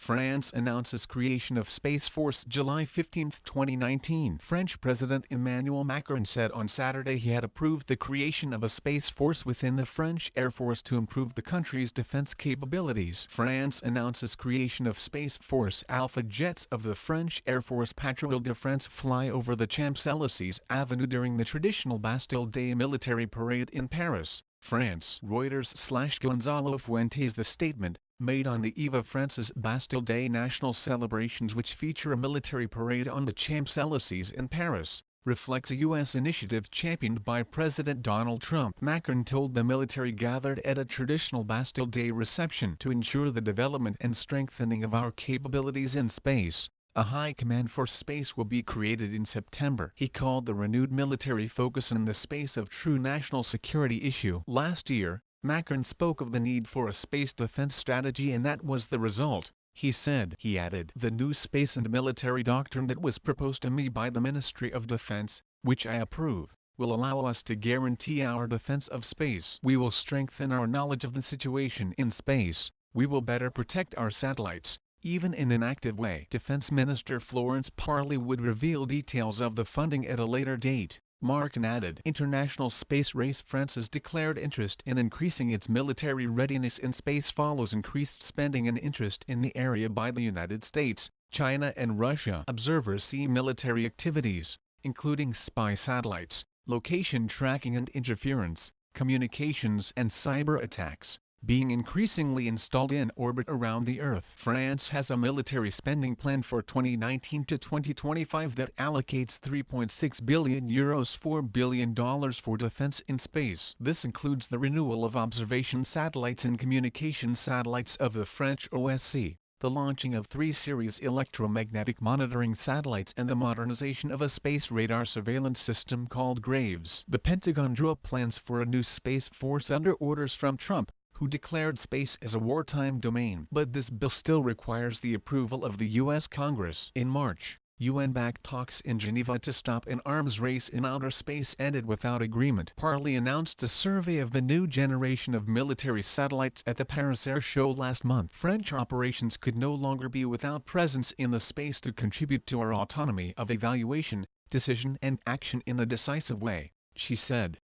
France announces creation of Space Force July 15, 2019. French President Emmanuel Macron said on Saturday he had approved the creation of a Space Force within the French Air Force to improve the country's defense capabilities. France announces creation of Space Force. Alpha jets of the French Air Force Patrouille de France fly over the Champs-Élysées Avenue during the traditional Bastille Day military parade in Paris, France. Reuters/Gonzalo Fuentes. The statement, made on the eve of France's Bastille Day national celebrations, which feature a military parade on the Champs-Élysées in Paris, reflects a U.S. initiative championed by President Donald Trump. Macron told the military gathered at a traditional Bastille Day reception to ensure the development and strengthening of our capabilities in space. A high command for space will be created in September. He called the renewed military focus in the space of true national security issue. Last year, Macron spoke of the need for a space defense strategy, and that was the result, he said. He added, "The new space and military doctrine that was proposed to me by the Ministry of Defense, which I approve, will allow us to guarantee our defense of space. We will strengthen our knowledge of the situation in space. We will better protect our satellites, even in an active way." Defense Minister Florence Parly would reveal details of the funding at a later date. Macron added, "International space race. France's declared interest in increasing its military readiness in space follows increased spending and interest in the area by the United States, China and Russia." Observers see military activities, including spy satellites, location tracking and interference, communications and cyber attacks, being increasingly installed in orbit around the Earth. France has a military spending plan for 2019 to 2025 that allocates €3.6 billion, $4 billion for defense in space. This includes the renewal of observation satellites and communication satellites of the French OSC, the launching of 3 series electromagnetic monitoring satellites, and the modernization of a space radar surveillance system called Graves. The Pentagon drew up plans for a new space force under orders from Trump, who declared space as a wartime domain. But this bill still requires the approval of the U.S. Congress. In March, UN-backed talks in Geneva to stop an arms race in outer space ended without agreement. Parly announced a survey of the new generation of military satellites at the Paris Air Show last month. French operations could no longer be without presence in the space to contribute to our autonomy of evaluation, decision and action in a decisive way, she said.